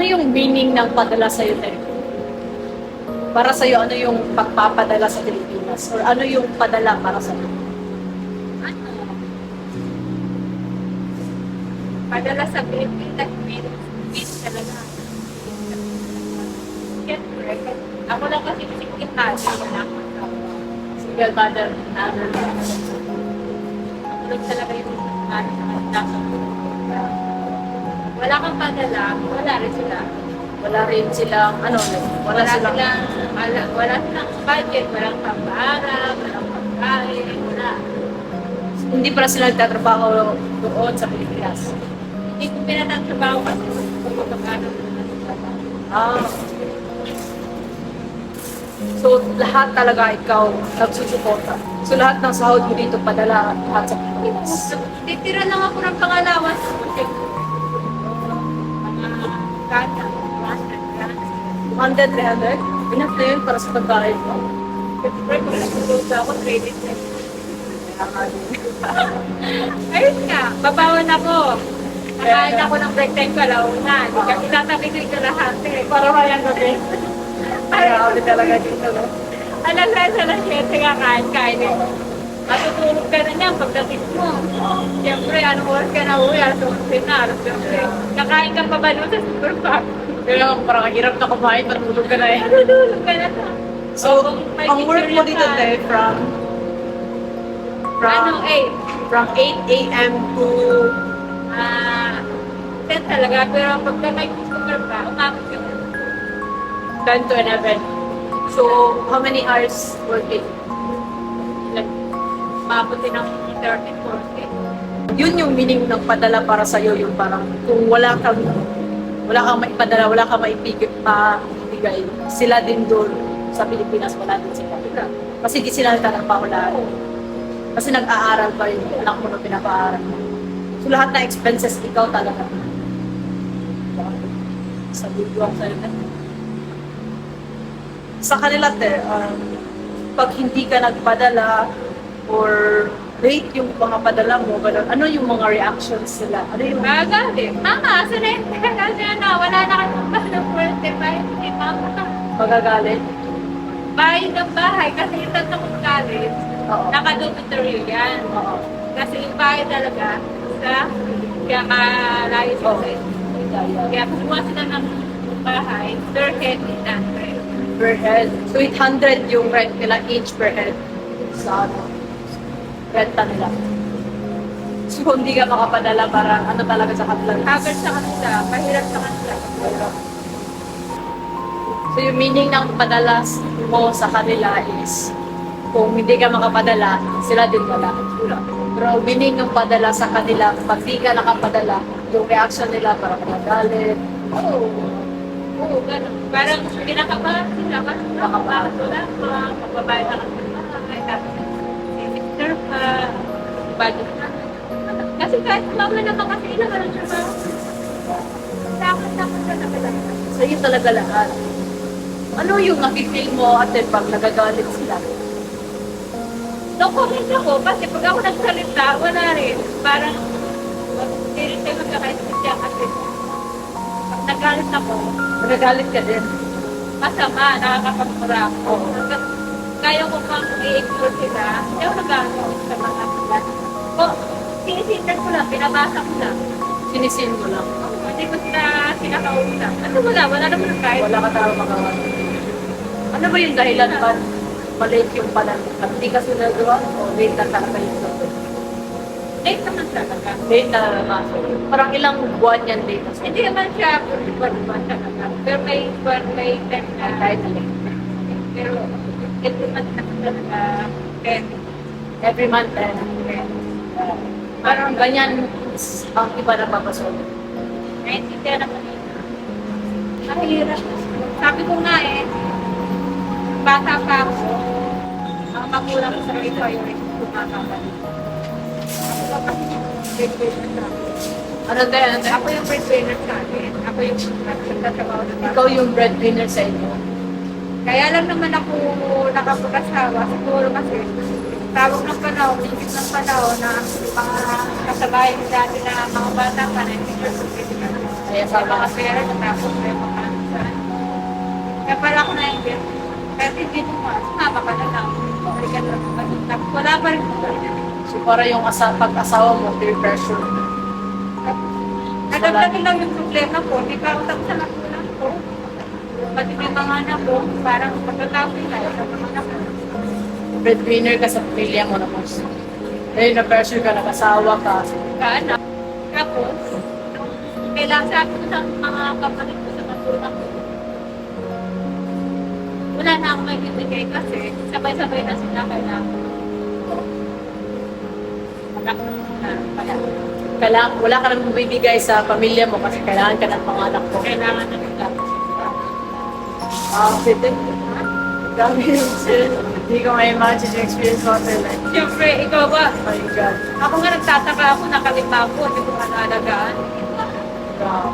Ano yung meaning ng padala sa'yo, Ted? Para sa'yo, ano yung pagpapadala sa Pilipinas? Or ano yung padala para sa'yo? Ano, padala sa Pilipinas, means talaga. Siyempre, ako lang kasi sikit natin, wala akong asawa. Single mother, another. Ako lang talaga yung natin sa kanila. Wala kang padala, wala rin sila. Wala rin silang, ano, Wala silang, wala silang budget, walang pang-aaral, walang pagkain, wala. hindi pala sila nagtatrabaho doon sa Pilipinas. Hindi ko pinatatrabaho kasi kung magkano. Ah. So, lahat talaga ikaw nagsusuporta. So, lahat ng sahod mo dito padala lahat sa Pilipinas. Titira lang ako ng pangalawan. Mga kata, 200, 300? Enough na yun para sa pagkain mo. siyempre kung naguluto ako, credit na. Ayun nga, babawan ako. Nakain ako ng break time ko, alauna. Hindi kasi tatabi ko yung lahat eh. Para mayan gabi. Kaya ulit talaga dito, no? Alas 6, alas 7 ka kain eh. Matutulog ka na niyan pagdating mo. Siyempre, anong oras ka na uwi? Alas 11 na, alas 12. Kakain ka pa ba doon sa supermarket? Kaya parang hirap na kumain, matulog ka na eh. Matutulog ka na. So, ang work mo dito, Te, from Ano, 8 a.m. to 10 talaga. Pero pagka may customer ka, umabot ka na. 10 to 11. So, how many hours working? Umabot din ng 30, 40. Yun yung meaning ng padala para sa'yo, yung parang kung wala kang maipadala, wala kang maibigay, sila din doon sa Pilipinas, wala din sila. Kasi di sila nagtatrabaho lahat. Kasi nag-aaral pa yung anak mo na pinapaaral mo. So lahat na expenses, ikaw talaga. Sa video ang sa'yo na. Sa kanila, Te, pag hindi ka nagpadala or late yung mga padala mo, ganun, ano yung mga reactions nila? Ano yung Magalit. Mama, asa na yun? Kasi ano, wala na kang ng birthday pa yun. Mama, magagalit? bahay ng bahay. Kasi yung tatlo kong college, Oo. naka-dormitory yan. Oo. Kasi yung bahay talaga, sa kaya malayo sa Oo. Kaya kumuha sila ng bahay, per head in Per head. So 800 yung rent nila each per head sa ano, renta nila. So kung hindi ka makapadala, parang ano talaga sa kanila. Haggard sa kanila, mahirap sa kanila. So yung meaning ng padala mo sa kanila is kung hindi ka makapadala, sila din wala. Pero meaning ng padala sa kanila, pag di ka nakapadala, yung reaction nila parang magalit. Oo. Oo, gano'n. Parang kinakabahan sila. Kasi nakakabahan wala pa. Magbabayad na kasi ng bahay. Tapos sinister pa. Budget na. Kasi kahit mama naman kasi ilang lang siya ba? Takot siya na talaga. So yun talaga lahat. Ano yung nakifeel mo ate pag nagagalit sila? No comment ako kasi pag ako nagsalita, wala rin. Parang hindi rin tayo magkakaisipin kasi pag nagalit ako, Nagagalit ka din. masama, nakakapagmura ako. Hanggang kaya ko pang i-ignore sila, hindi ako nagagalit sa mga sila. O, sinisitan ko lang, binabasa ko lang. Sinisin mo lang. Hindi ko sila sinakausap. Ano wala naman ang kahit. Wala ka talaga magawa. Ano ba yung dahilan ba maliit yung palan? At hindi ka sinagawa o late na talaga yung sagot? Late naman talaga. Late na naman. Parang ilang buwan yan late na Hindi naman siya buwan talaga. Pero may time na kahit na late. pero every month na talaga. Every month eh. Parang ganyan ang iba na papasok. Naintindihan naman yun. Mahirap. Sabi ko nga bata pa ako, ang magulang ko sa priority ko makakabalik. Ako pa kasi breadwinner sa akin. Ano tayo? Ano tayo? Ako yung breadwinner sa akin. Ako yung nagtatrabaho na Ikaw yung breadwinner sa inyo. Kaya lang naman ako nakapag-asawa. Siguro kasi tawag ng panahon, limit ng panahon na mga kasabayan dati na mga bata pa na hindi ko Kaya Sa sama mga pera, natapos na yung mga saan. Kaya pala ako na yung bill. Kaya hindi mo sumama ka na lang. Balik ka na lang. Tapos wala pa rin ko. So para yung pag-asawa mo, peer pressure. Nadagdagan lang yung problema ko. Hindi pa ako tapos sa magulang ko. Pati may mga anak ko, parang pagkatapos nila sa mga anak ko. Breadwinner ka sa pamilya mo naman. Dahil na-pressure ka, nag-asawa ka. Kaanak. Tapos, kailangan sabi ko sa mga kapatid ko sa magulang ko. Wala na akong may bibigay kasi sabay-sabay na sila kailangan. Wala ka nang bibigay sa pamilya mo kasi kailangan ka ng panganak mo. Kailangan na nila. Pwede. Dami yung sis. Hindi ko ma-imagine yung experience ko sa life. Siyempre, ikaw ba? Oh my God. Ako nga nagtataka ako, nakalima ako, hindi ko manalagaan. Wow.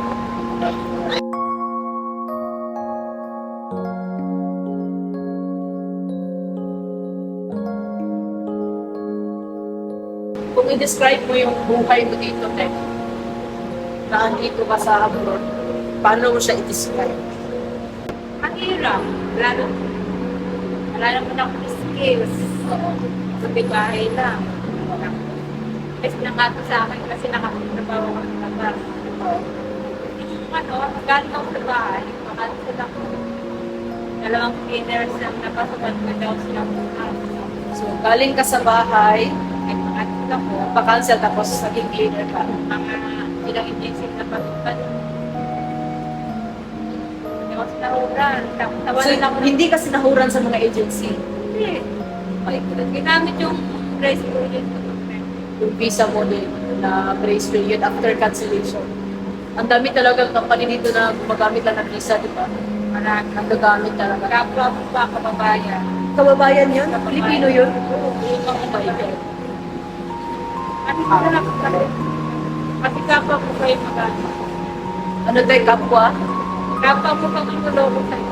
Kung i-describe mo yung buhay mo dito, Tek, na andito ka sa abroad, paano mo siya i-describe? Mahirap. Wala naman ako skills. Sa bahay lang. Kasi nangato sa akin kasi nakapagtrabaho ako sa labas. Ano, galing ako sa bahay, makansel ako. Dalawang cleaners na napasukan ko daw silang bukas. So, galing ka sa bahay, Ay, makansel ako. pa-cancel tapos naging cleaner ka. Mga ilang agency na pasukan. Hindi ako sinahuran. Tapos So, tawanan ako ng hindi ka sinahuran sa mga agency. hindi. My God. Ginamit yung price ko yun. Yung visa mo din na grace period after cancellation. Ang dami talagang company dito na gumagamit lang ng visa, di ba? Marami. Ang gagamit talaga. Kapwa mo pa kababayan. Kababayan yun? Pilipino yun? Oo, yun ang kababayan. Kasi sarap kasi. Kasi kapwa mo kayo magano. Ano tayo, kapwa? Kapwa mo pang manuloko sa'yo.